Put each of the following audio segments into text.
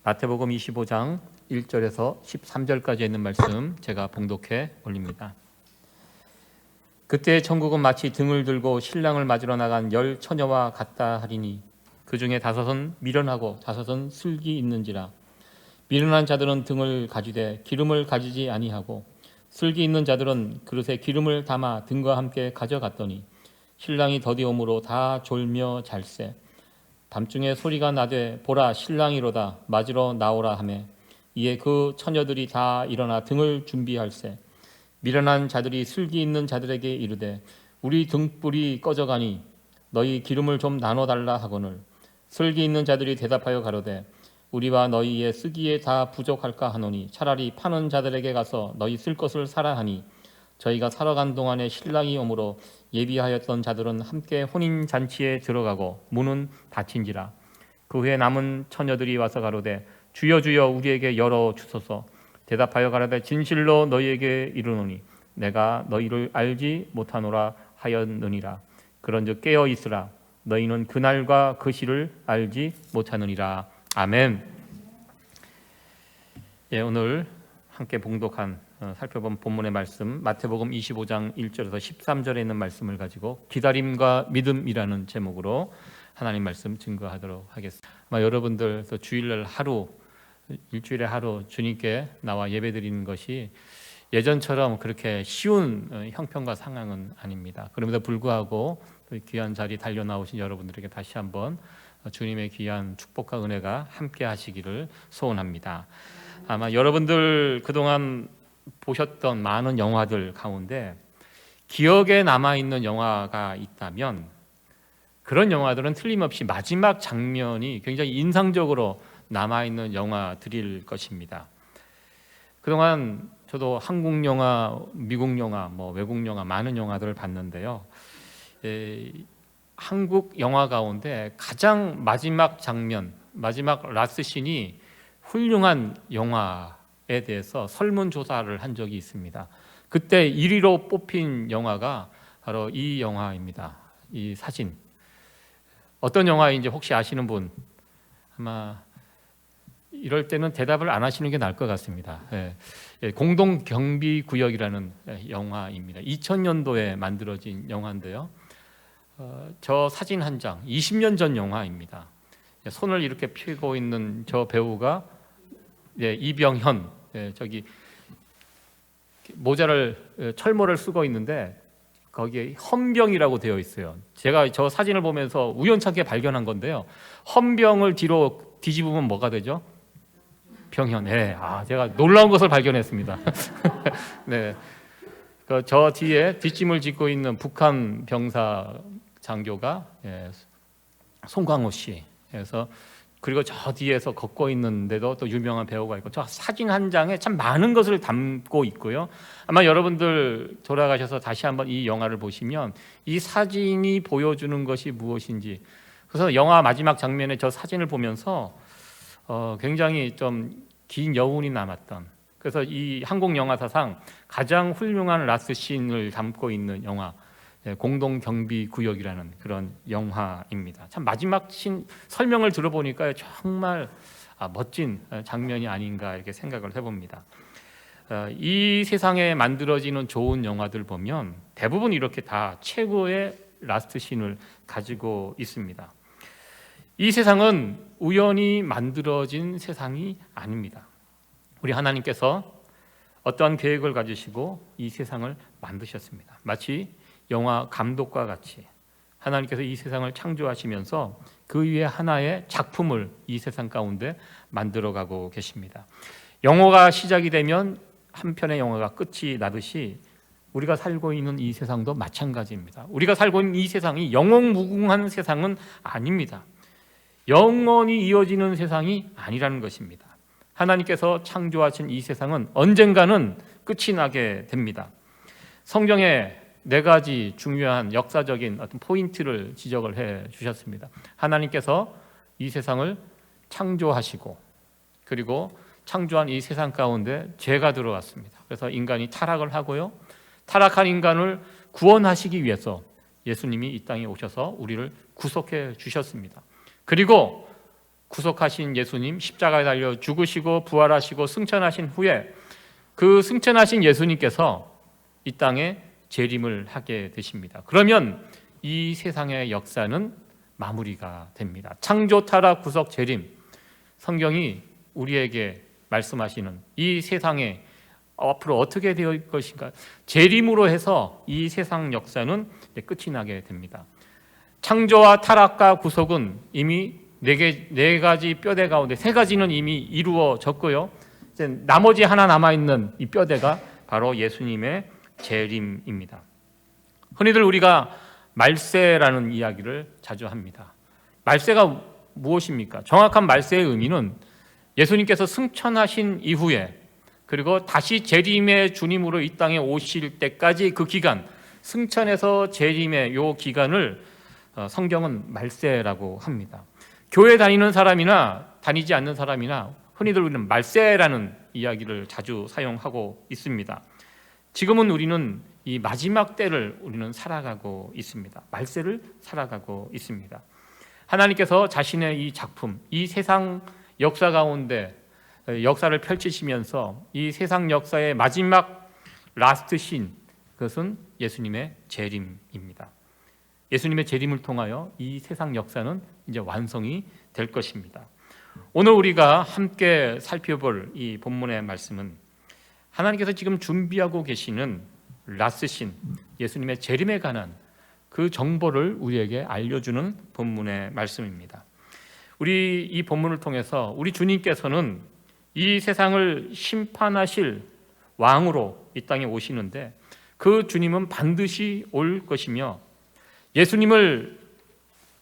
마태복음 25장 1절에서 13절까지 있는 말씀 제가 봉독해 올립니다. 그때 천국은 마치 등을 들고 신랑을 맞으러 나간 10 처녀와 같다 하리니 그 중에 5은 미련하고 5은 슬기 있는지라. 미련한 자들은 등을 가지되 기름을 가지지 아니하고 슬기 있는 자들은 그릇에 기름을 담아 등과 함께 가져갔더니 신랑이 더디오므로 다 졸며 잘세. 밤중에 소리가 나되 보라 신랑이로다 맞으러 나오라 하매 이에 그 처녀들이 다 일어나 등을 준비할세. 미련한 자들이 슬기 있는 자들에게 이르되 우리 등불이 꺼져가니 너희 기름을 좀 나눠달라 하거늘 슬기 있는 자들이 대답하여 가로되 우리와 너희의 쓰기에 다 부족할까 하노니 차라리 파는 자들에게 가서 너희 쓸 것을 사라 하니 저희가 사러 간 동안에 신랑이 오므로 예비하였던 자들은 함께 혼인잔치에 들어가고 문은 닫힌지라. 그 후에 남은 처녀들이 와서 가로되 주여 주여 우리에게 열어 주소서. 대답하여 가로되 진실로 너희에게 이르노니 내가 너희를 알지 못하노라 하였느니라. 그런즉 깨어 있으라. 너희는 그날과 그 시를 알지 못하느니라. 아멘. 예, 오늘 함께 봉독한 살펴본 본문의 말씀 마태복음 25장 1절에서 13절에 있는 말씀을 가지고 기다림과 믿음이라는 제목으로 하나님 말씀 증거하도록 하겠습니다. 아마 여러분들 주일날 하루 일주일에 하루 주님께 나와 예배드리는 것이 예전처럼 그렇게 쉬운 형편과 상황은 아닙니다. 그럼에도 불구하고 귀한 자리 달려 나오신 여러분들에게 다시 한번 주님의 귀한 축복과 은혜가 함께 하시기를 소원합니다. 아마 여러분들 그동안 보셨던 많은 영화들 가운데 기억에 남아있는 영화가 있다면 그런 영화들은 틀림없이 마지막 장면이 굉장히 인상적으로 남아있는 영화들일 것입니다. 그동안 저도 한국 영화, 미국 영화, 외국 영화 많은 영화들을 봤는데요. 한국 영화 가운데 가장 마지막 장면, 마지막 라스트 씬이 훌륭한 영화에 대해서 설문조사를 한 적이 있습니다. 그때 1위로 뽑힌 영화가 바로 이 영화입니다. 이 사진. 어떤 영화인지 혹시 아시는 분? 아마 이럴 때는 대답을 안 하시는 게 나을 것 같습니다. 공동경비구역이라는 영화입니다. 2000년도에 만들어진 영화인데요. 저 사진 한 장, 20년 전 영화입니다. 손을 이렇게 펴고 있는 저 배우가 이병현, 저기 모자를 철모를 쓰고 있는데 거기에 헌병이라고 되어 있어요. 제가 저 사진을 보면서 우연찮게 발견한 건데요. 헌병을 뒤로 뒤집으면 뭐가 되죠? 병현. 제가 놀라운 것을 발견했습니다. 네, 저 뒤에 뒷짐을 짓고 있는 북한 병사 장교가 송강호 씨. 그래서 그리고 저 뒤에서 걷고 있는데도 또 유명한 배우가 있고 저 사진 한 장에 참 많은 것을 담고 있고요. 아마 여러분들 돌아가셔서 다시 한번 이 영화를 보시면 이 사진이 보여주는 것이 무엇인지, 그래서 영화 마지막 장면에 저 사진을 보면서 굉장히 좀 긴 여운이 남았던, 그래서 이 한국 영화 사상 가장 훌륭한 라스트 씬을 담고 있는 영화 공동경비구역이라는 그런 영화입니다. 참 마지막 씬 설명을 들어보니까 정말 멋진 장면이 아닌가 이렇게 생각을 해봅니다. 이 세상에 만들어지는 좋은 영화들 보면 대부분 이렇게 다 최고의 라스트 씬을 가지고 있습니다. 이 세상은 우연히 만들어진 세상이 아닙니다. 우리 하나님께서 어떠한 계획을 가지시고 이 세상을 만드셨습니다. 마치 영화 감독과 같이 하나님께서 이 세상을 창조하시면서 그 위에 하나의 작품을 이 세상 가운데 만들어가고 계십니다. 영화가 시작이 되면 한 편의 영화가 끝이 나듯이 우리가 살고 있는 이 세상도 마찬가지입니다. 우리가 살고 있는 이 세상이 영원무궁한 세상은 아닙니다. 영원히 이어지는 세상이 아니라는 것입니다. 하나님께서 창조하신 이 세상은 언젠가는 끝이 나게 됩니다. 성경에 4가지 중요한 역사적인 어떤 포인트를 지적을 해 주셨습니다. 하나님께서 이 세상을 창조하시고 그리고 창조한 이 세상 가운데 죄가 들어왔습니다. 그래서 인간이 타락을 하고요. 타락한 인간을 구원하시기 위해서 예수님이 이 땅에 오셔서 우리를 구속해 주셨습니다. 그리고 구속하신 예수님, 십자가에 달려 죽으시고 부활하시고 승천하신 후에 그 승천하신 예수님께서 이 땅에 재림을 하게 되십니다. 그러면 이 세상의 역사는 마무리가 됩니다. 창조, 타락, 구속, 재림, 성경이 우리에게 말씀하시는 이 세상에 앞으로 어떻게 될 것인가, 재림으로 해서 이 세상 역사는 끝이 나게 됩니다. 창조와 타락과 구속은 이미 네 가지 뼈대 가운데 세 가지는 이미 이루어졌고요. 이제 나머지 하나 남아있는 이 뼈대가 바로 예수님의 재림입니다. 흔히들 우리가 말세라는 이야기를 자주 합니다. 말세가 무엇입니까? 정확한 말세의 의미는 예수님께서 승천하신 이후에 그리고 다시 재림의 주님으로 이 땅에 오실 때까지 그 기간, 승천에서 재림의 요 기간을 성경은 말세라고 합니다. 교회 다니는 사람이나 다니지 않는 사람이나 흔히들 우리는 말세라는 이야기를 자주 사용하고 있습니다. 지금은 우리는 이 마지막 때를 우리는 살아가고 있습니다. 말세를 살아가고 있습니다. 하나님께서 자신의 이 작품, 이 세상 역사 가운데 역사를 펼치시면서 이 세상 역사의 마지막 라스트 신, 그것은 예수님의 재림입니다. 예수님의 재림을 통하여 이 세상 역사는 이제 완성이 될 것입니다. 오늘 우리가 함께 살펴볼 이 본문의 말씀은 하나님께서 지금 준비하고 계시는 라스트 신, 예수님의 재림에 관한 그 정보를 우리에게 알려주는 본문의 말씀입니다. 우리 이 본문을 통해서 우리 주님께서는 이 세상을 심판하실 왕으로 이 땅에 오시는데 그 주님은 반드시 올 것이며 예수님을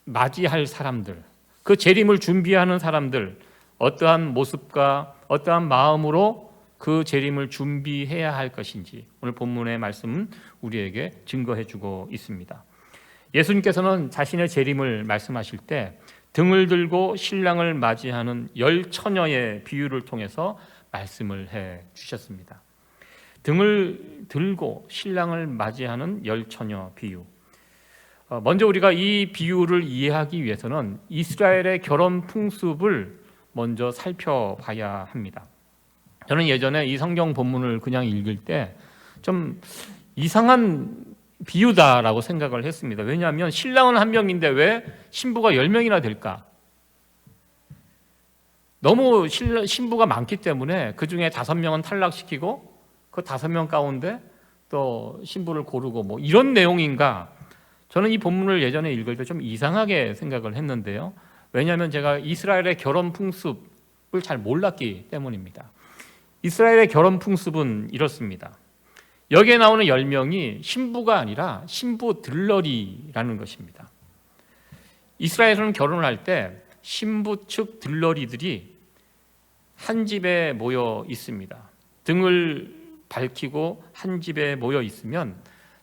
맞이할 사람들, 그 재림을 준비하는 사람들, 어떠한 모습과 어떠한 마음으로 그 재림을 준비해야 할 것인지 오늘 본문의 말씀은 우리에게 증거해 주고 있습니다. 예수님께서는 자신의 재림을 말씀하실 때 등을 들고 신랑을 맞이하는 10처녀의 비유를 통해서 말씀을 해 주셨습니다. 등을 들고 신랑을 맞이하는 10처녀 비유. 먼저 우리가 이 비유를 이해하기 위해서는 이스라엘의 결혼 풍습을 먼저 살펴봐야 합니다. 저는 예전에 이 성경 본문을 그냥 읽을 때 좀 이상한 비유다라고 생각을 했습니다. 왜냐하면 신랑은 한 명인데 왜 신부가 10명이나 될까? 너무 신부가 많기 때문에 그 중에 5명은 탈락시키고 그 5명 가운데 또 신부를 고르고 뭐 이런 내용인가? 저는 이 본문을 예전에 읽을 때 좀 이상하게 생각을 했는데요. 왜냐하면 제가 이스라엘의 결혼 풍습을 잘 몰랐기 때문입니다. 이스라엘의 결혼 풍습은 이렇습니다. 여기에 나오는 10명이 신부가 아니라 신부 들러리라는 것입니다. 이스라엘에서는 결혼을 할 때 신부 측 들러리들이 한 집에 모여 있습니다. 등을 밝히고 한 집에 모여 있으면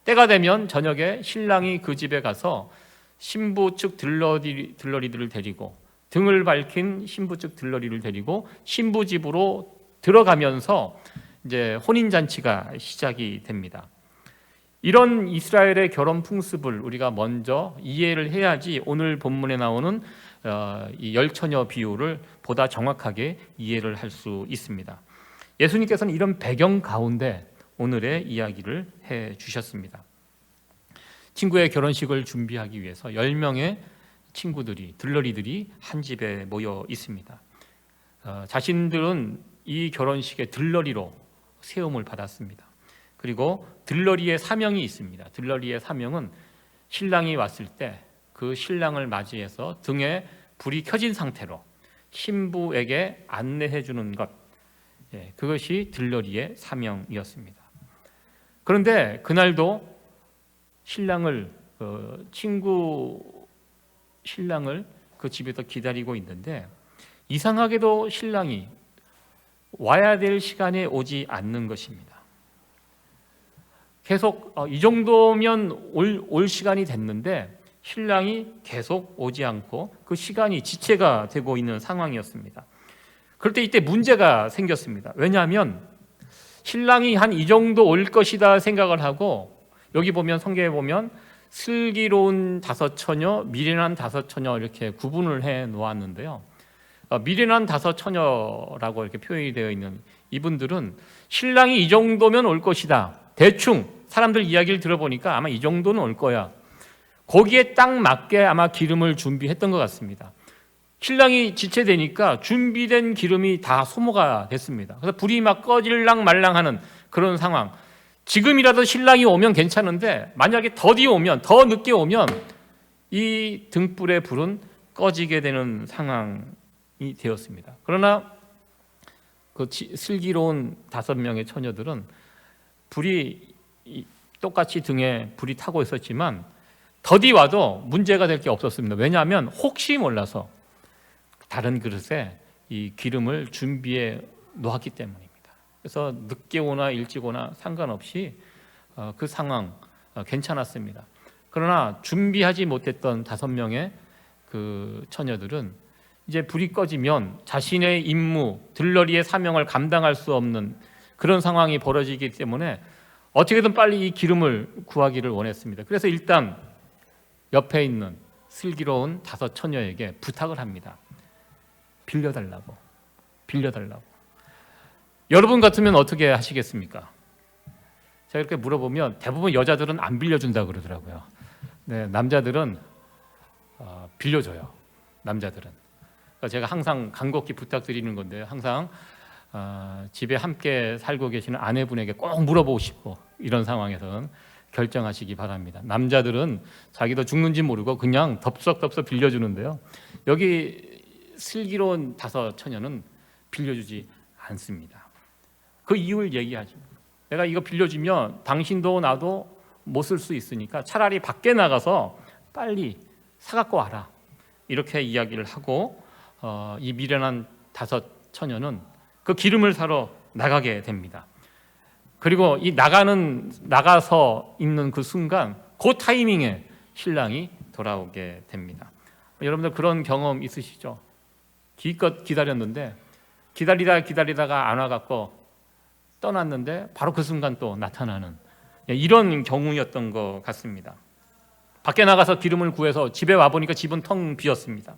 때가 되면 저녁에 신랑이 그 집에 가서 신부 측 들러리들을 데리고 등을 밝힌 신부 측 들러리를 데리고 신부 집으로 들어가면서 이제 혼인잔치가 시작이 됩니다. 이런 이스라엘의 결혼 풍습을 우리가 먼저 이해를 해야지 오늘 본문에 나오는 이 10처녀 비유를 보다 정확하게 이해를 할 수 있습니다. 예수님께서는 이런 배경 가운데 오늘의 이야기를 해 주셨습니다. 친구의 결혼식을 준비하기 위해서 10명의 친구들이, 들러리들이 한 집에 모여 있습니다. 자신들은 이 결혼식의 들러리로 세움을 받았습니다. 그리고 들러리의 사명이 있습니다. 들러리의 사명은 신랑이 왔을 때 그 신랑을 맞이해서 등에 불이 켜진 상태로 신부에게 안내해 주는 것, 그것이 들러리의 사명이었습니다. 그런데 그날도 친구 신랑을 그 집에서 기다리고 있는데 이상하게도 신랑이 와야 될 시간에 오지 않는 것입니다. 계속 이 정도면 올 시간이 됐는데 신랑이 계속 오지 않고 그 시간이 지체가 되고 있는 상황이었습니다. 그럴 때 이때 문제가 생겼습니다. 왜냐하면 신랑이 한 이 정도 올 것이다 생각을 하고 여기 보면 성경에 보면 슬기로운 5처녀, 미련한 5처녀 이렇게 구분을 해 놓았는데요. 미련한 다섯 처녀라고 이렇게 표현이 되어 있는 이분들은 신랑이 이 정도면 올 것이다. 대충 사람들 이야기를 들어보니까 아마 이 정도는 올 거야. 거기에 딱 맞게 아마 기름을 준비했던 것 같습니다. 신랑이 지체되니까 준비된 기름이 다 소모가 됐습니다. 그래서 불이 막 꺼질랑 말랑하는 그런 상황. 지금이라도 신랑이 오면 괜찮은데 만약에 더디 오면, 더 늦게 오면 이 등불의 불은 꺼지게 되는 상황이 되었습니다. 그러나 그 슬기로운 5명의 처녀들은 불이 똑같이 등에 불이 타고 있었지만 더디 와도 문제가 될 게 없었습니다. 왜냐하면 혹시 몰라서 다른 그릇에 이 기름을 준비해 놓았기 때문입니다. 그래서 늦게 오나 일찍 오나 상관없이 그 상황 괜찮았습니다. 그러나 준비하지 못했던 5명의 그 처녀들은 이제 불이 꺼지면 자신의 임무, 들러리의 사명을 감당할 수 없는 그런 상황이 벌어지기 때문에 어떻게든 빨리 이 기름을 구하기를 원했습니다. 그래서 일단 옆에 있는 슬기로운 5 처녀에게 부탁을 합니다. 빌려달라고. 여러분 같으면 어떻게 하시겠습니까? 제가 이렇게 물어보면 대부분 여자들은 안 빌려준다 그러더라고요. 네, 남자들은 빌려줘요. 남자들은. 제가 항상 간곡히 부탁드리는 건데요. 항상 집에 함께 살고 계시는 아내분에게 꼭 물어보고 싶고 이런 상황에서는 결정하시기 바랍니다. 남자들은 자기도 죽는지 모르고 그냥 덥석덥석 빌려주는데요. 여기 슬기로운 5 처녀는 빌려주지 않습니다. 그 이유를 얘기하죠. 내가 이거 빌려주면 당신도 나도 못 쓸 수 있으니까 차라리 밖에 나가서 빨리 사갖고 와라. 이렇게 이야기를 하고 이 미련한 5 처녀는 그 기름을 사러 나가게 됩니다. 그리고 이 나가서 있는 그 순간 그 타이밍에 신랑이 돌아오게 됩니다. 여러분들 그런 경험 있으시죠? 기껏 기다렸는데 기다리다가 안 와갖고 떠났는데 바로 그 순간 또 나타나는 이런 경우였던 것 같습니다. 밖에 나가서 기름을 구해서 집에 와보니까 집은 텅 비었습니다.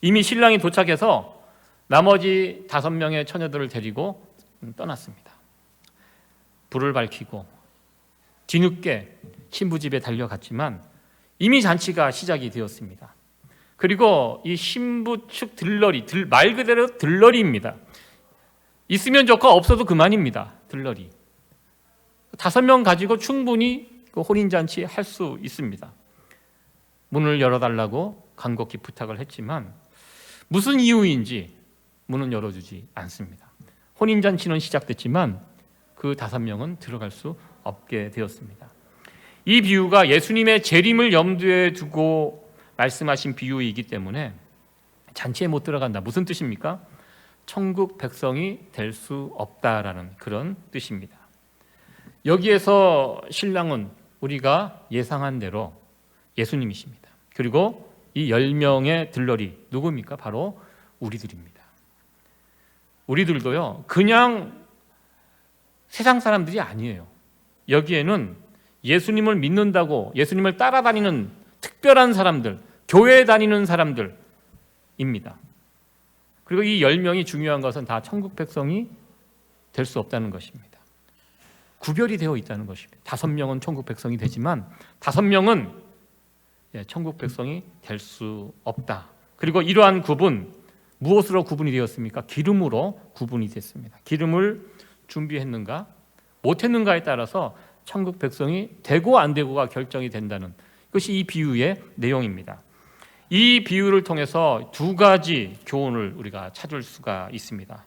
이미 신랑이 도착해서 나머지 5명의 처녀들을 데리고 떠났습니다. 불을 밝히고 뒤늦게 신부 집에 달려갔지만 이미 잔치가 시작이 되었습니다. 그리고 이 신부 측 들러리, 말 그대로 들러리입니다. 있으면 좋고 없어도 그만입니다. 들러리. 5명 가지고 충분히 그 혼인잔치 할 수 있습니다. 문을 열어달라고 간곡히 부탁을 했지만 무슨 이유인지 문은 열어주지 않습니다. 혼인잔치는 시작됐지만 그 5명은 들어갈 수 없게 되었습니다. 이 비유가 예수님의 재림을 염두에 두고 말씀하신 비유이기 때문에 잔치에 못 들어간다. 무슨 뜻입니까? 천국 백성이 될 수 없다라는 그런 뜻입니다. 여기에서 신랑은 우리가 예상한 대로 예수님이십니다. 그리고 이 10명의 들러리 누구입니까? 바로 우리들입니다. 우리들도요 그냥 세상 사람들이 아니에요. 여기에는 예수님을 믿는다고 예수님을 따라다니는 특별한 사람들, 교회에 다니는 사람들입니다. 그리고 이 10명이 중요한 것은 다 천국 백성이 될 수 없다는 것입니다. 구별이 되어 있다는 것입니다. 5명은 천국 백성이 되지만 5명은 천국 백성이 될 수 없다. 그리고 이러한 구분, 무엇으로 구분이 되었습니까? 기름으로 구분이 됐습니다. 기름을 준비했는가 못했는가에 따라서 천국 백성이 되고 안 되고가 결정이 된다는 것이 이 비유의 내용입니다. 이 비유를 통해서 2가지 교훈을 우리가 찾을 수가 있습니다.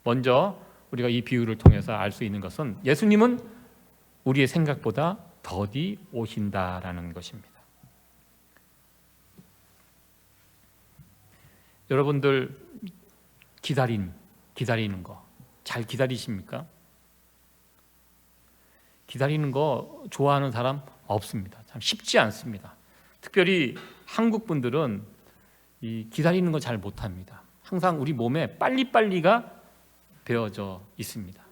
먼저 우리가 이 비유를 통해서 알 수 있는 것은 예수님은 우리의 생각보다 더디 오신다라는 것입니다. 여러분들 기다리는 거 잘 기다리십니까? 기다리는 거 좋아하는 사람 없습니다. 참 쉽지 않습니다. 특별히 한국 분들은 이 기다리는 거 잘 못합니다. 항상 우리 몸에 빨리빨리가 배어져 있습니다.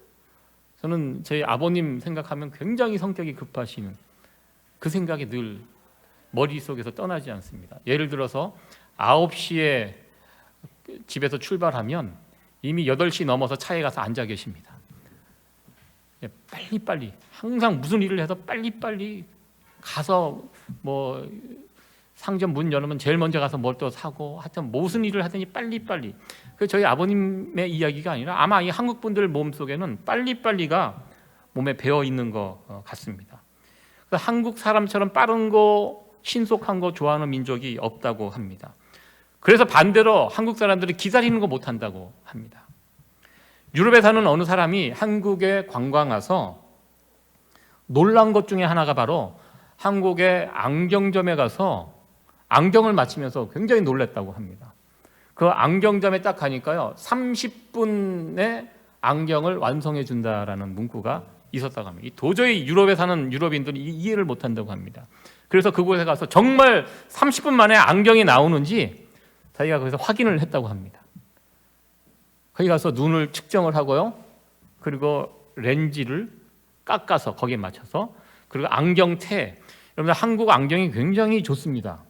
저는 저희 아버님 생각하면 굉장히 성격이 급하시는 그 생각이 늘 머릿속에서 떠나지 않습니다. 예를 들어서 9시에 집에서 출발하면 이미 8시 넘어서 차에 가서 앉아 계십니다. 빨리빨리 항상 무슨 일을 해서 빨리빨리 가서 뭐 상점 문 열으면 제일 먼저 가서 뭘 또 사고, 하여튼 무슨 일을 하든지 빨리빨리. 그 저희 아버님의 이야기가 아니라 아마 이 한국 분들 몸속에는 빨리빨리가 몸에 배어 있는 것 같습니다. 그래서 한국 사람처럼 빠른 거, 신속한 거 좋아하는 민족이 없다고 합니다. 그래서 반대로 한국 사람들이 기다리는 거 못한다고 합니다. 유럽에 사는 어느 사람이 한국에 관광 와서 놀란 것 중에 하나가 바로 한국의 안경점에 가서 안경을 맞추면서 굉장히 놀랐다고 합니다. 그 안경점에 딱 가니까요, 30분에 안경을 완성해 준다라는 문구가 있었다고 합니다. 도저히 유럽에 사는 유럽인들이 이해를 못한다고 합니다. 그래서 그곳에 가서 정말 30분 만에 안경이 나오는지 자기가 거기서 확인을 했다고 합니다. 거기 가서 눈을 측정을 하고요, 그리고 렌즈를 깎아서 거기에 맞춰서, 그리고 안경테, 여러분들 한국 안경이 굉장히 좋습니다.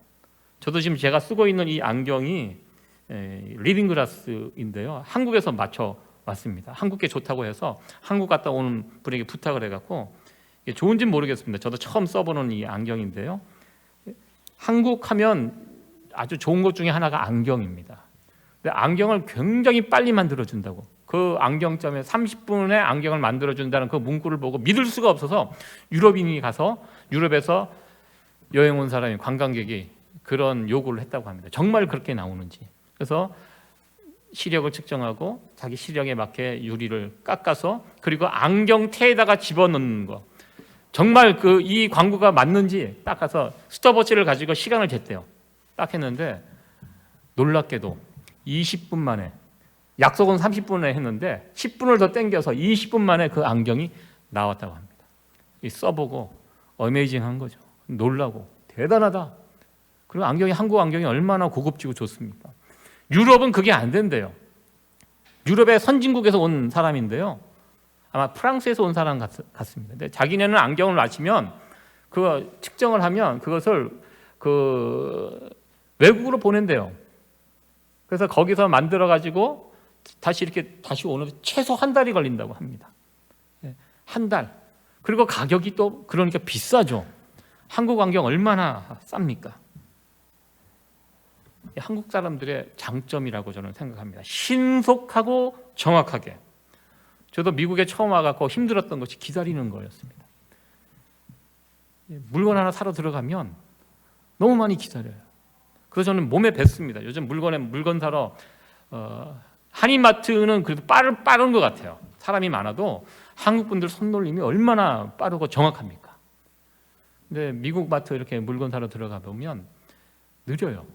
저도 지금 제가 쓰고 있는 이 안경이 리빙글라스인데요, 한국에서 맞춰 왔습니다. 한국게 좋다고 해서 한국 갔다 오는 분에게 부탁을 해갖고, 좋은지는 모르겠습니다. 저도 처음 써보는 이 안경인데요, 한국 하면 아주 좋은 것 중에 하나가 안경입니다. 근데 안경을 굉장히 빨리 만들어준다고, 그 안경점에 30분에 안경을 만들어준다는 그 문구를 보고 믿을 수가 없어서 유럽인이 가서 유럽에서 여행 온 사람이, 관광객이 그런 요구를 했다고 합니다. 정말 그렇게 나오는지. 그래서 시력을 측정하고 자기 시력에 맞게 유리를 깎아서, 그리고 안경테에다가 집어넣는 거, 정말 그 이 광고가 맞는지 딱 가서 스톱워치를 가지고 시간을 쟀대요. 딱 했는데 놀랍게도 20분 만에, 약속은 30분에 했는데 10분을 더 땡겨서 20분 만에 그 안경이 나왔다고 합니다. 써보고 어메이징한 거죠. 놀라고 대단하다. 그리고 안경이, 한국 안경이 얼마나 고급지고 좋습니까? 유럽은 그게 안 된대요. 유럽의 선진국에서 온 사람인데요, 아마 프랑스에서 온 사람 같습니다. 근데 자기네는 안경을 맞추면 그거 측정을 하면 그것을 그 외국으로 보낸대요. 그래서 거기서 만들어 가지고 다시 오는데 최소 한 달이 걸린다고 합니다. 한 달. 그리고 가격이 또 그러니까 비싸죠. 한국 안경 얼마나 쌉니까? 한국 사람들의 장점이라고 저는 생각합니다. 신속하고 정확하게. 저도 미국에 처음 와갖고 힘들었던 것이 기다리는 거였습니다. 물건 하나 사러 들어가면 너무 많이 기다려요. 그래서 저는 몸에 뱄습니다. 요즘 물건 사러 한인마트는 그래도 빠른 것 같아요. 사람이 많아도 한국 분들 손놀림이 얼마나 빠르고 정확합니까? 근데 미국 마트 이렇게 물건 사러 들어가 보면 느려요.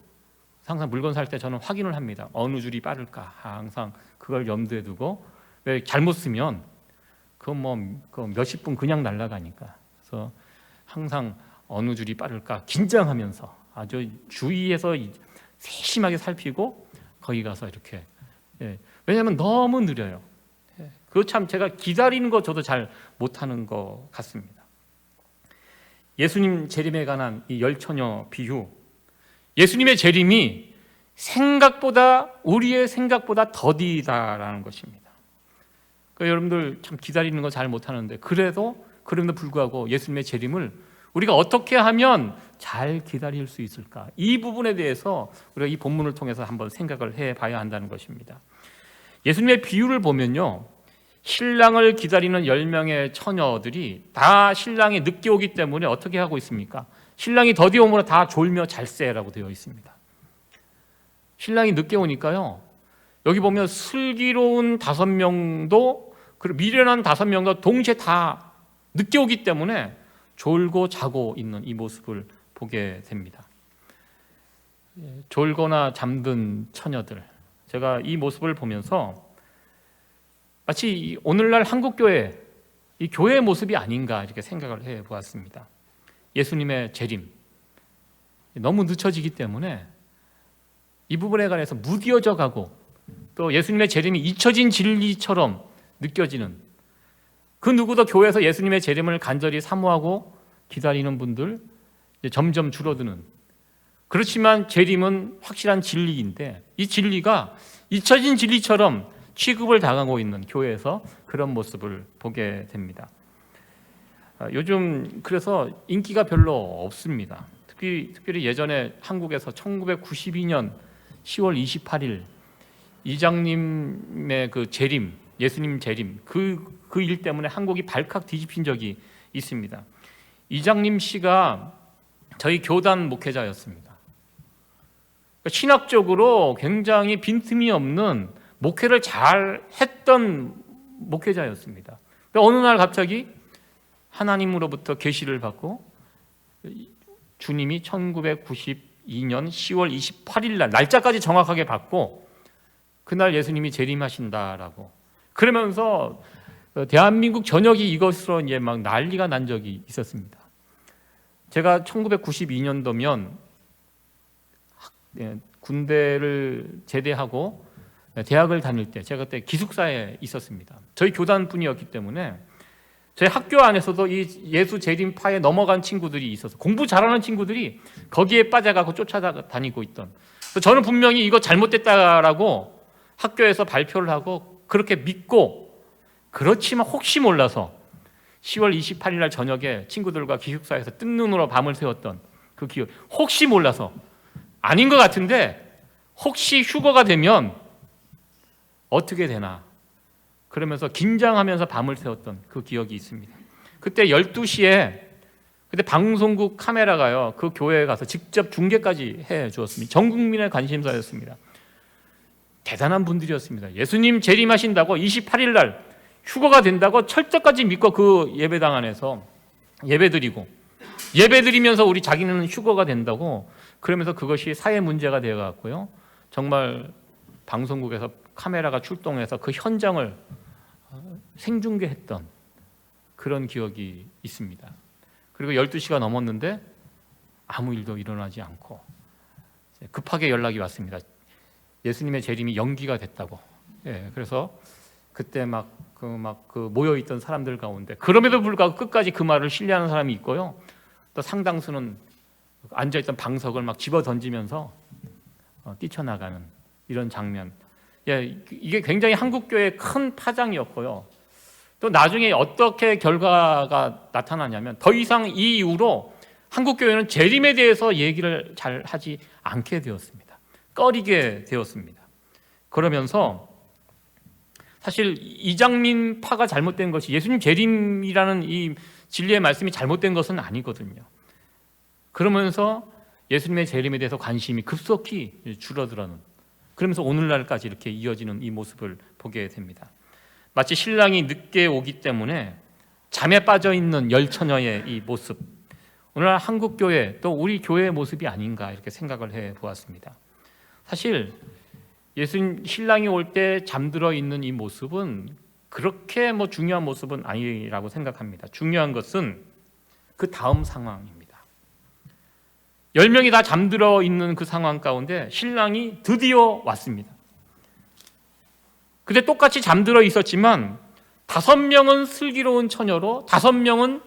항상 물건 살 때 저는 확인을 합니다. 어느 줄이 빠를까? 항상 그걸 염두에 두고, 왜 잘못 쓰면 그 몇십 분 그냥 날아가니까. 그래서 항상 어느 줄이 빠를까 긴장하면서 아주 주의해서 세심하게 살피고 거기 가서 이렇게, 왜냐하면 너무 느려요. 그거 참 제가 기다리는 거 저도 잘 못하는 것 같습니다. 예수님 재림에 관한 이 열처녀 비유, 예수님의 재림이 우리의 생각보다 더디다라는 것입니다. 그러니까 여러분들 참 기다리는 거 잘 못하는데, 그럼에도 불구하고 예수님의 재림을 우리가 어떻게 하면 잘 기다릴 수 있을까? 이 부분에 대해서 우리가 이 본문을 통해서 한번 생각을 해봐야 한다는 것입니다. 예수님의 비유를 보면요, 신랑을 기다리는 10명의 처녀들이 다 신랑이 늦게 오기 때문에 어떻게 하고 있습니까? 신랑이 더디 오므로 다 졸며 잘세라고 되어 있습니다. 신랑이 늦게 오니까요, 여기 보면 슬기로운 5명도, 그리고 미련한 5명도 동시에 다 늦게 오기 때문에 졸고 자고 있는 이 모습을 보게 됩니다. 졸거나 잠든 처녀들, 제가 이 모습을 보면서 마치 오늘날 한국교회, 이 교회의 모습이 아닌가 이렇게 생각을 해보았습니다. 예수님의 재림, 너무 늦춰지기 때문에 이 부분에 관해서 무뎌져 가고, 또 예수님의 재림이 잊혀진 진리처럼 느껴지는, 그 누구도 교회에서 예수님의 재림을 간절히 사모하고 기다리는 분들 점점 줄어드는, 그렇지만 재림은 확실한 진리인데 이 진리가 잊혀진 진리처럼 취급을 당하고 있는 교회에서 그런 모습을 보게 됩니다. 요즘 그래서 인기가 별로 없습니다. 특별히 예전에 한국에서 1992년 10월 28일 이장님의 그 재림, 예수님 재림, 그 일 때문에 한국이 발칵 뒤집힌 적이 있습니다. 이장님 씨가 저희 교단 목회자였습니다. 신학적으로 굉장히 빈틈이 없는 목회를 잘 했던 목회자였습니다. 어느 날 갑자기 하나님으로부터 계시를 받고 주님이 1992년 10월 28일 날 날짜까지 정확하게 받고 그날 예수님이 재림하신다라고 그러면서 대한민국 전역이 이것으로 이제 막 난리가 난 적이 있었습니다. 제가 1992년도면 군대를 제대하고 대학을 다닐 때 제가 그때 기숙사에 있었습니다. 저희 교단뿐이었기 때문에 저희 학교 안에서도 이 예수 재림파에 넘어간 친구들이 있어서 공부 잘하는 친구들이 거기에 빠져가고 쫓아다니고 있던, 저는 분명히 이거 잘못됐다라고 학교에서 발표를 하고 그렇게 믿고, 그렇지만 혹시 몰라서 10월 28일 날 저녁에 친구들과 기숙사에서 뜬 눈으로 밤을 새웠던 그 기억, 혹시 몰라서 아닌 것 같은데 혹시 휴거가 되면 어떻게 되나 그러면서 긴장하면서 밤을 새웠던 그 기억이 있습니다. 그때 12시에 그때 방송국 카메라가요 그 교회에 가서 직접 중계까지 해 주었습니다. 전 국민의 관심사였습니다. 대단한 분들이었습니다. 예수님 재림하신다고 28일 날 휴거가 된다고 철저까지 믿고 그 예배당 안에서 예배드리면서 우리 자기는 휴거가 된다고 그러면서 그것이 사회 문제가 되어 갔고요. 정말 방송국에서 카메라가 출동해서 그 현장을 생중계했던 그런 기억이 있습니다. 그리고 12시가 넘었는데 아무 일도 일어나지 않고 급하게 연락이 왔습니다. 예수님의 재림이 연기가 됐다고. 그래서 그때 그 모여있던 사람들 가운데 그럼에도 불구하고 끝까지 그 말을 신뢰하는 사람이 있고요. 또 상당수는 앉아있던 방석을 막 집어 던지면서 뛰쳐나가는 이런 장면. 이게 굉장히 한국교회의 큰 파장이었고요. 또 나중에 어떻게 결과가 나타나냐면 더 이상 이 이후로 한국교회는 재림에 대해서 얘기를 잘 하지 않게 되었습니다. 꺼리게 되었습니다. 그러면서 사실 이장민 파가 잘못된 것이 예수님 재림이라는 이 진리의 말씀이 잘못된 것은 아니거든요. 그러면서 예수님의 재림에 대해서 관심이 급속히 줄어들어는, 그러면서 오늘날까지 이렇게 이어지는 이 모습을 보게 됩니다. 마치 신랑이 늦게 오기 때문에 잠에 빠져 있는 열처녀의 이 모습, 오늘날 한국교회 또 우리 교회의 모습이 아닌가 이렇게 생각을 해 보았습니다. 사실 예수님 신랑이 올 때 잠들어 있는 이 모습은 그렇게 중요한 모습은 아니라고 생각합니다. 중요한 것은 그 다음 상황입니다. 10명이 다 잠들어 있는 그 상황 가운데 신랑이 드디어 왔습니다. 근데 똑같이 잠들어 있었지만 5명은 슬기로운 처녀로 5명은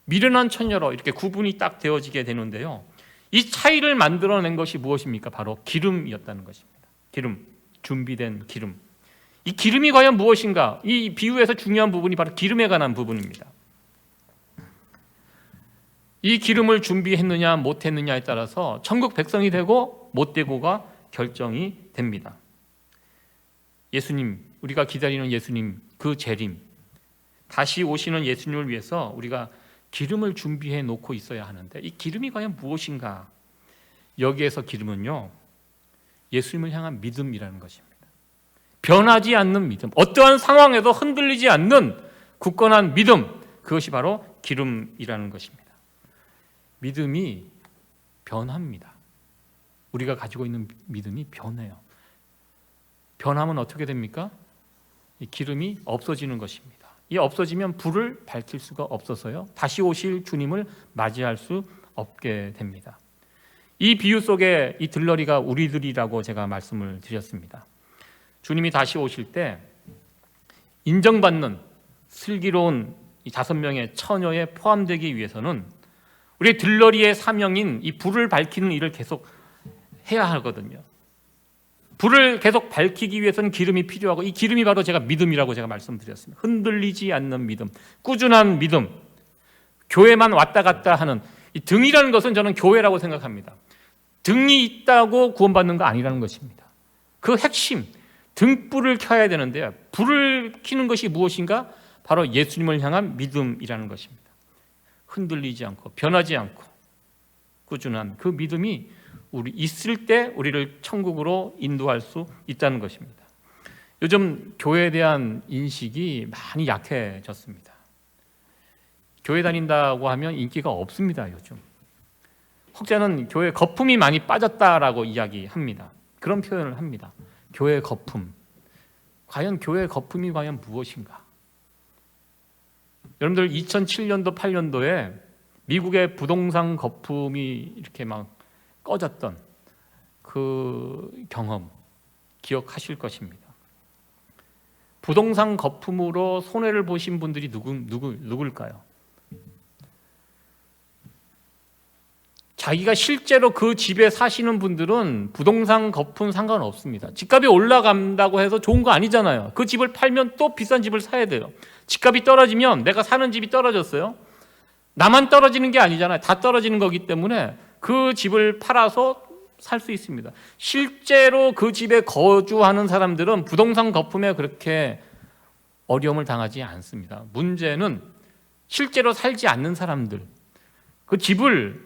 미련한 처녀로 이렇게 구분이 딱 되어지게 되는데요. 이 차이를 만들어낸 것이 무엇입니까? 바로 기름이었다는 것입니다. 기름, 준비된 기름. 이 기름이 과연 무엇인가? 이 비유에서 중요한 부분이 바로 기름에 관한 부분입니다. 이 기름을 준비했느냐 못했느냐에 따라서 천국 백성이 되고 못 되고가 결정이 됩니다. 예수님, 우리가 기다리는 예수님, 그 재림, 다시 오시는 예수님을 위해서 우리가 기름을 준비해 놓고 있어야 하는데 이 기름이 과연 무엇인가? 여기에서 기름은요, 예수님을 향한 믿음이라는 것입니다. 변하지 않는 믿음, 어떠한 상황에도 흔들리지 않는 굳건한 믿음, 그것이 바로 기름이라는 것입니다. 믿음이 변합니다. 우리가 가지고 있는 믿음이 변해요. 변하면 어떻게 됩니까? 이 기름이 없어지는 것입니다. 이 없어지면 불을 밝힐 수가 없어서요, 다시 오실 주님을 맞이할 수 없게 됩니다. 이 비유 속에 이 들러리가 우리들이라고 제가 말씀을 드렸습니다. 주님이 다시 오실 때 인정받는 슬기로운 이 5명의 처녀에 포함되기 위해서는 우리 들러리의 사명인 이 불을 밝히는 일을 계속 해야 하거든요. 불을 계속 밝히기 위해서는 기름이 필요하고 이 기름이 바로 제가 믿음이라고 제가 말씀드렸습니다. 흔들리지 않는 믿음, 꾸준한 믿음, 교회만 왔다 갔다 하는 이 등이라는 것은 저는 교회라고 생각합니다. 등이 있다고 구원받는 거 아니라는 것입니다. 그 핵심, 등불을 켜야 되는데요. 불을 켜는 것이 무엇인가? 바로 예수님을 향한 믿음이라는 것입니다. 흔들리지 않고 변하지 않고 꾸준한 그 믿음이 우리 있을 때 우리를 천국으로 인도할 수 있다는 것입니다. 요즘 교회에 대한 인식이 많이 약해졌습니다. 교회 다닌다고 하면 인기가 없습니다. 요즘 혹자는 교회 거품이 많이 빠졌다라고 이야기합니다. 그런 표현을 합니다. 교회 거품. 과연 교회 거품이 과연 무엇인가? 여러분들 2007년도 8년도에 미국의 부동산 거품이 이렇게 막 꺼졌던 그 경험 기억하실 것입니다. 부동산 거품으로 손해를 보신 분들이 누굴까요? 자기가 실제로 그 집에 사시는 분들은 부동산 거품 상관없습니다. 집값이 올라간다고 해서 좋은 거 아니잖아요. 그 집을 팔면 또 비싼 집을 사야 돼요. 집값이 떨어지면 내가 사는 집이 떨어졌어요. 나만 떨어지는 게 아니잖아요. 다 떨어지는 거기 때문에 그 집을 팔아서 살 수 있습니다. 실제로 그 집에 거주하는 사람들은 부동산 거품에 그렇게 어려움을 당하지 않습니다. 문제는 실제로 살지 않는 사람들, 그 집을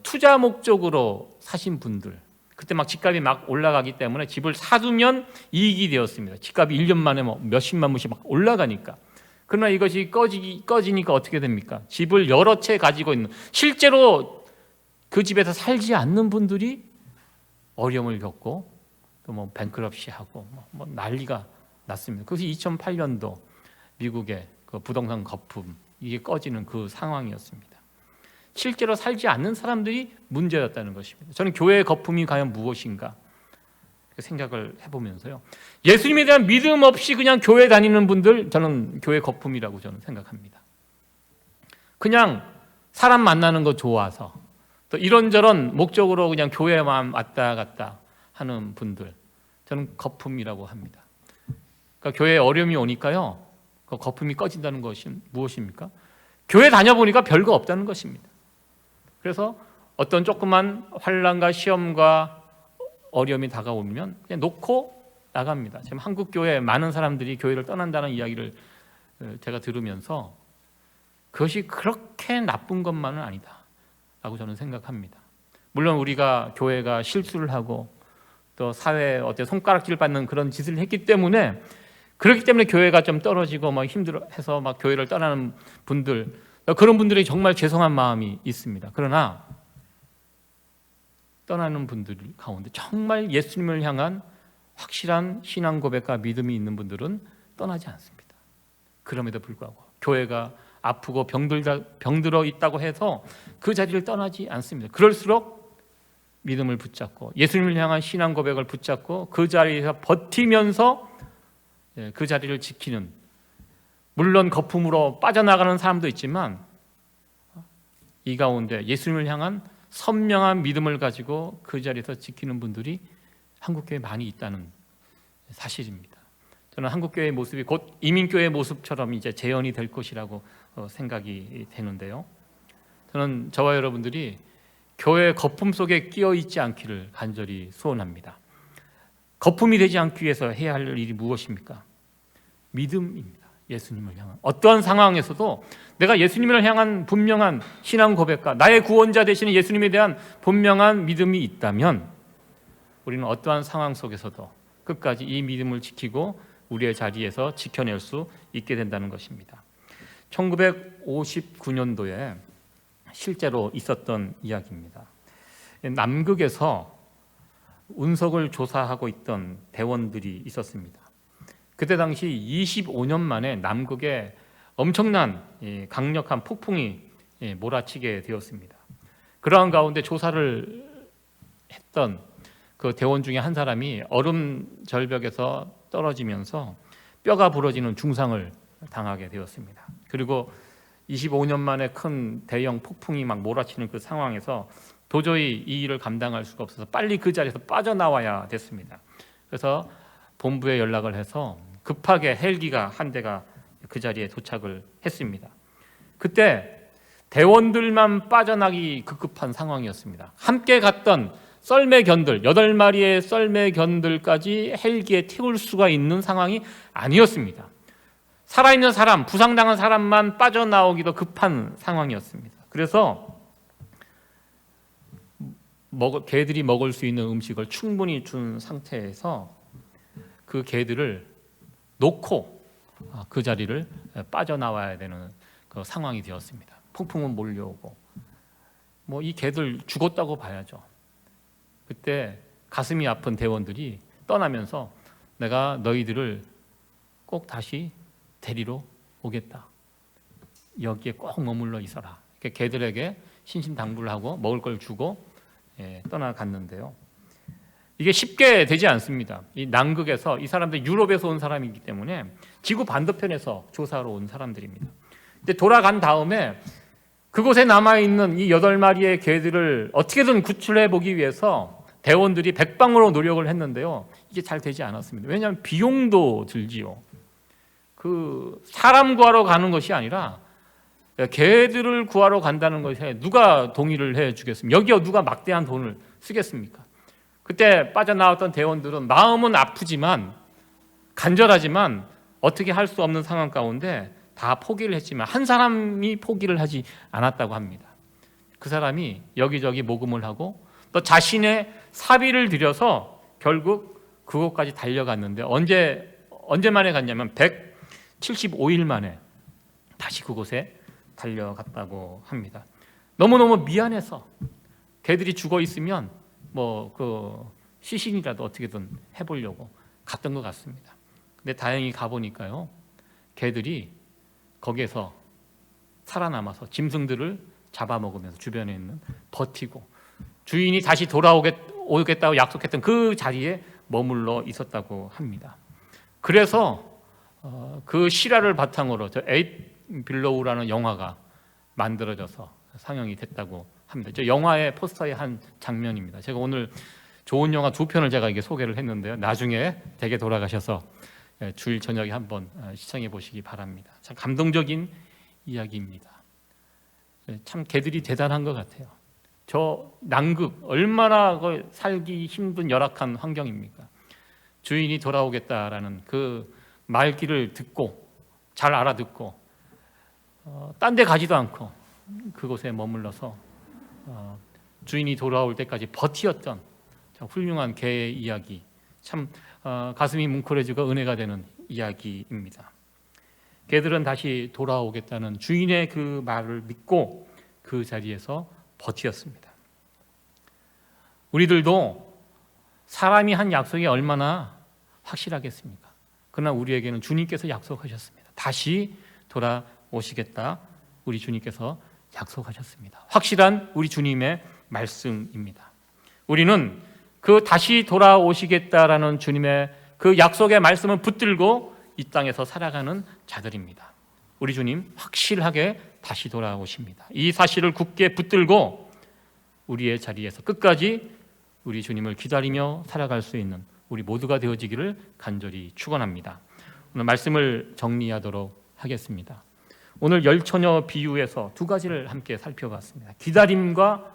투자 목적으로 사신 분들, 그때 막 집값이 막 올라가기 때문에 집을 사두면 이익이 되었습니다. 집값이 1년 만에 뭐 몇십만 불씩 막 올라가니까. 그러나 이것이 꺼지니까 어떻게 됩니까? 집을 여러 채 가지고 있는, 실제로 그 집에서 살지 않는 분들이 어려움을 겪고 또 뭐 뱅크럽시하고 뭐 난리가 났습니다. 그것이 2008년도 미국의 그 부동산 거품 이게 꺼지는 그 상황이었습니다. 실제로 살지 않는 사람들이 문제였다는 것입니다. 저는 교회의 거품이 과연 무엇인가 생각을 해보면서요. 예수님에 대한 믿음 없이 그냥 교회 다니는 분들, 저는 교회 거품이라고 저는 생각합니다. 그냥 사람 만나는 거 좋아서 또 이런저런 목적으로 그냥 교회만 왔다 갔다 하는 분들, 저는 거품이라고 합니다. 그러니까 교회에 어려움이 오니까요, 그 거품이 꺼진다는 것이 무엇입니까? 교회 다녀보니까 별거 없다는 것입니다. 그래서 어떤 조그만 환난과 시험과 어려움이 다가오면 그냥 놓고 나갑니다. 지금 한국 교회 많은 사람들이 교회를 떠난다는 이야기를 제가 들으면서 그것이 그렇게 나쁜 것만은 아니다라고 저는 생각합니다. 물론 우리가 교회가 실수를 하고 또 사회에 어떤 손가락질 받는 그런 짓을 했기 때문에 그렇기 때문에 교회가 좀 떨어지고 막 힘들어해서 막 교회를 떠나는 분들, 그런 분들이 정말 죄송한 마음이 있습니다. 그러나 떠나는 분들 가운데 정말 예수님을 향한 확실한 신앙 고백과 믿음이 있는 분들은 떠나지 않습니다. 그럼에도 불구하고 교회가 아프고 병들어 있다고 해서 그 자리를 떠나지 않습니다. 그럴수록 믿음을 붙잡고 예수님을 향한 신앙 고백을 붙잡고 그 자리에서 버티면서 그 자리를 지키는, 물론 거품으로 빠져나가는 사람도 있지만 이 가운데 예수님을 향한 선명한 믿음을 가지고 그 자리에서 지키는 분들이 한국교회에 많이 있다는 사실입니다. 저는 한국교회의 모습이 곧 이민교회의 모습처럼 이제 재현이 될 것이라고 생각이 되는데요. 저는 저와 여러분들이 교회 거품 속에 끼어 있지 않기를 간절히 소원합니다. 거품이 되지 않기 위해서 해야 할 일이 무엇입니까? 믿음입니다. 예수님을 향한 어떠한 상황에서도 내가 예수님을 향한 분명한 신앙 고백과 나의 구원자 되시는 예수님에 대한 분명한 믿음이 있다면 우리는 어떠한 상황 속에서도 끝까지 이 믿음을 지키고 우리의 자리에서 지켜낼 수 있게 된다는 것입니다. 1959년도에 실제로 있었던 이야기입니다. 남극에서 운석을 조사하고 있던 대원들이 있었습니다. 그때 당시 25년 만에 남극에 엄청난 강력한 폭풍이 몰아치게 되었습니다. 그러한 가운데 조사를 했던 그 대원 중에 한 사람이 얼음 절벽에서 떨어지면서 뼈가 부러지는 중상을 당하게 되었습니다. 그리고 25년 만에 큰 대형 폭풍이 막 몰아치는 그 상황에서 도저히 이 일을 감당할 수가 없어서 빨리 그 자리에서 빠져나와야 됐습니다. 그래서 본부에 연락을 해서 급하게 헬기가 한 대가 그 자리에 도착을 했습니다. 그때 대원들만 빠져나기 급급한 상황이었습니다. 함께 갔던 썰매견들, 8마리의 썰매견들까지 헬기에 태울 수가 있는 상황이 아니었습니다. 살아있는 사람, 부상당한 사람만 빠져나오기도 급한 상황이었습니다. 그래서 개들이 먹을 수 있는 음식을 충분히 준 상태에서 그 개들을 놓고 그 자리를 빠져나와야 되는 그 상황이 되었습니다. 폭풍은 몰려오고 이 개들 죽었다고 봐야죠. 그때 가슴이 아픈 대원들이 떠나면서 내가 너희들을 꼭 다시 데리러 오겠다. 여기에 꼭 머물러 있어라. 이렇게 개들에게 신신당부를 하고 먹을 걸 주고 떠나갔는데요. 이게 쉽게 되지 않습니다. 이 남극에서 이 사람들 유럽에서 온 사람이기 때문에 지구 반대편에서 조사하러 온 사람들입니다. 근데 돌아간 다음에 그곳에 남아있는 이 8마리의 개들을 어떻게든 구출해 보기 위해서 대원들이 백방으로 노력을 했는데요. 이게 잘 되지 않았습니다. 왜냐하면 비용도 들지요. 그 사람 구하러 가는 것이 아니라 개들을 구하러 간다는 것에 누가 동의를 해 주겠습니까? 여기에 누가 막대한 돈을 쓰겠습니까? 그때 빠져나왔던 대원들은 마음은 아프지만 간절하지만 어떻게 할 수 없는 상황 가운데 다 포기를 했지만 한 사람이 포기를 하지 않았다고 합니다. 그 사람이 여기저기 모금을 하고 또 자신의 사비를 들여서 결국 그곳까지 달려갔는데 언제 만에 갔냐면 175일 만에 다시 그곳에 달려갔다고 합니다. 너무너무 미안해서 개들이 죽어 있으면 그 시신이라도 어떻게든 해보려고 갔던 것 같습니다. 근데 다행히 가보니까요, 개들이 거기에서 살아남아서 짐승들을 잡아먹으면서 주변에 있는 버티고 주인이 다시 돌아오겠다고 약속했던 그 자리에 머물러 있었다고 합니다. 그래서 그 실화를 바탕으로 저 에잇 빌로우라는 영화가 만들어져서 상영이 됐다고 합니다. 저 영화의 포스터의 한 장면입니다. 제가 오늘 좋은 영화 2편을 제가 이게 소개를 했는데요. 나중에 댁에 돌아가셔서 주일 저녁에 한번 시청해 보시기 바랍니다. 참 감동적인 이야기입니다. 참 개들이 대단한 것 같아요. 저 남극 얼마나 살기 힘든 열악한 환경입니까? 주인이 돌아오겠다라는 그 말귀를 듣고 잘 알아듣고 딴 데 가지도 않고 그곳에 머물러서 주인이 돌아올 때까지 버티었던 훌륭한 개의 이야기, 참 가슴이 뭉클해지고 은혜가 되는 이야기입니다. 개들은 다시 돌아오겠다는 주인의 그 말을 믿고 그 자리에서 버티었습니다. 우리들도 사람이 한 약속이 얼마나 확실하겠습니까? 그러나 우리에게는 주님께서 약속하셨습니다. 다시 돌아오시겠다. 우리 주님께서 약속하셨습니다. 확실한 우리 주님의 말씀입니다. 우리는 그 다시 돌아오시겠다라는 주님의 그 약속의 말씀을 붙들고 이 땅에서 살아가는 자들입니다. 우리 주님 확실하게 다시 돌아오십니다. 이 사실을 굳게 붙들고 우리의 자리에서 끝까지 우리 주님을 기다리며 살아갈 수 있는 우리 모두가 되어지기를 간절히 축원합니다. 오늘 말씀을 정리하도록 하겠습니다. 오늘 열처녀 비유에서 2가지를 함께 살펴봤습니다. 기다림과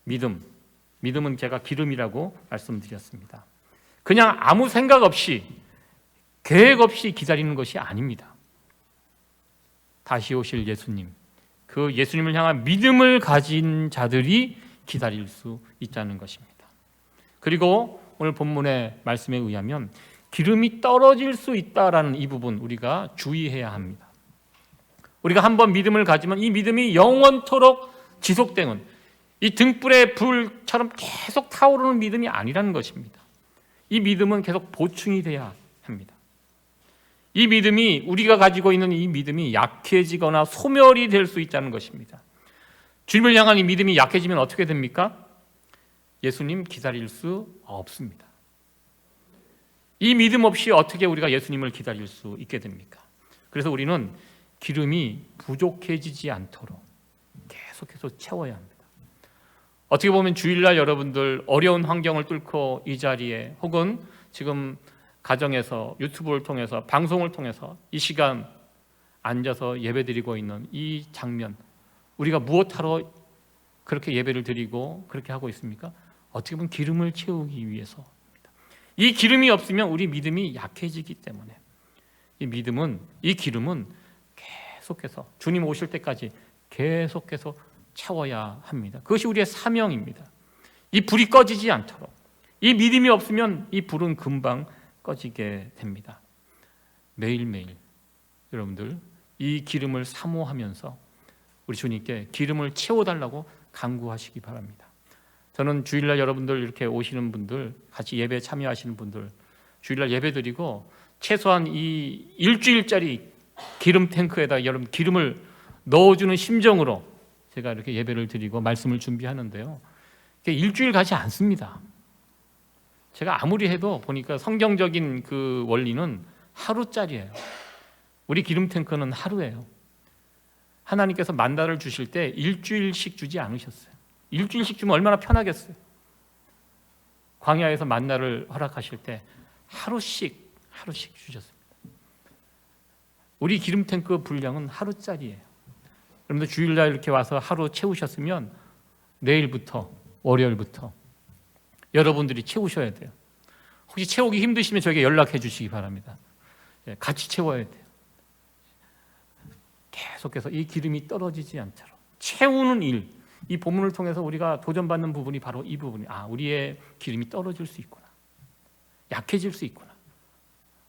믿음. 믿음은 제가 기름이라고 말씀드렸습니다. 그냥 아무 생각 없이 계획 없이 기다리는 것이 아닙니다. 다시 오실 예수님, 그 예수님을 향한 믿음을 가진 자들이 기다릴 수 있다는 것입니다. 그리고 오늘 본문의 말씀에 의하면 기름이 떨어질 수 있다라는 이 부분 우리가 주의해야 합니다. 우리가 한번 믿음을 가지면 이 믿음이 영원토록 지속되는 이 등불의 불처럼 계속 타오르는 믿음이 아니라는 것입니다. 이 믿음은 계속 보충이 돼야 합니다. 이 믿음이 우리가 가지고 있는 이 믿음이 약해지거나 소멸이 될 수 있다는 것입니다. 주님을 향한 이 믿음이 약해지면 어떻게 됩니까? 예수님 기다릴 수 없습니다. 이 믿음 없이 어떻게 우리가 예수님을 기다릴 수 있게 됩니까? 그래서 우리는 기름이 부족해지지 않도록 계속해서 채워야 합니다. 어떻게 보면 주일날 여러분들 어려운 환경을 뚫고 이 자리에 혹은 지금 가정에서 유튜브를 통해서 방송을 통해서 이 시간 앉아서 예배드리고 있는 이 장면, 우리가 무엇하러 그렇게 예배를 드리고 그렇게 하고 있습니까? 어떻게 보면 기름을 채우기 위해서입니다. 이 기름이 없으면 우리 믿음이 약해지기 때문에 이 기름은 계속해서 주님 오실 때까지 계속해서 채워야 합니다. 그것이 우리의 사명입니다. 이 불이 꺼지지 않도록. 이 믿음이 없으면 이 불은 금방 꺼지게 됩니다. 매일매일 여러분들 이 기름을 사모하면서 우리 주님께 기름을 채워달라고 간구하시기 바랍니다. 저는 주일날 여러분들 이렇게 오시는 분들, 같이 예배에 참여하시는 분들, 주일날 예배 드리고 최소한 이 일주일짜리 기름 탱크에다 여러분 기름을 넣어주는 심정으로 제가 이렇게 예배를 드리고 말씀을 준비하는데요, 일주일 가지 않습니다. 제가 아무리 해도 보니까 성경적인 그 원리는 하루짜리예요. 우리 기름 탱크는 하루예요. 하나님께서 만나를 주실 때 일주일씩 주지 않으셨어요. 일주일씩 주면 얼마나 편하겠어요. 광야에서 만나를 허락하실 때 하루씩 주셨습니다. 우리 기름 탱크 분량은 하루짜리예요. 여러분들 주일날 이렇게 와서 하루 채우셨으면 내일부터 월요일부터 여러분들이 채우셔야 돼요. 혹시 채우기 힘드시면 저에게 연락해 주시기 바랍니다. 같이 채워야 돼요. 계속해서 이 기름이 떨어지지 않도록 채우는 일, 이 본문을 통해서 우리가 도전받는 부분이 바로 이 부분이, 우리의 기름이 떨어질 수 있구나, 약해질 수 있구나,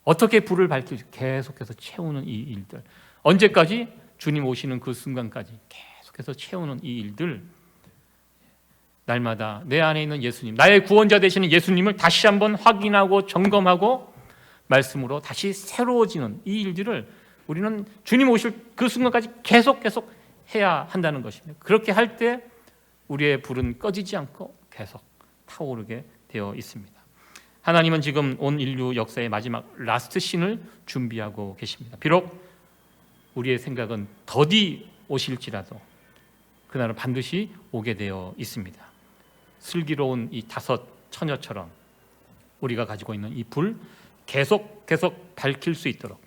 어떻게 불을 밝힐지 계속해서 채우는 이 일들, 언제까지? 주님 오시는 그 순간까지 계속해서 채우는 이 일들, 날마다 내 안에 있는 예수님, 나의 구원자 되시는 예수님을 다시 한번 확인하고 점검하고 말씀으로 다시 새로워지는 이 일들을 우리는 주님 오실 그 순간까지 계속 해야 한다는 것입니다. 그렇게 할 때 우리의 불은 꺼지지 않고 계속 타오르게 되어 있습니다. 하나님은 지금 온 인류 역사의 마지막 라스트 씬을 준비하고 계십니다. 비록 우리의 생각은 더디 오실지라도 그날은 반드시 오게 되어 있습니다. 슬기로운 이 5 처녀처럼 우리가 가지고 있는 이 불 계속 밝힐 수 있도록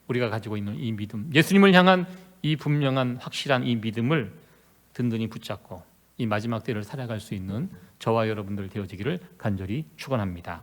우리가 가지고 있는 이 믿음, 예수님을 향한 이 분명한 확실한 이 믿음을 든든히 붙잡고 이 마지막 때를 살아갈 수 있는 저와 여러분들 되어지기를 간절히 축원합니다.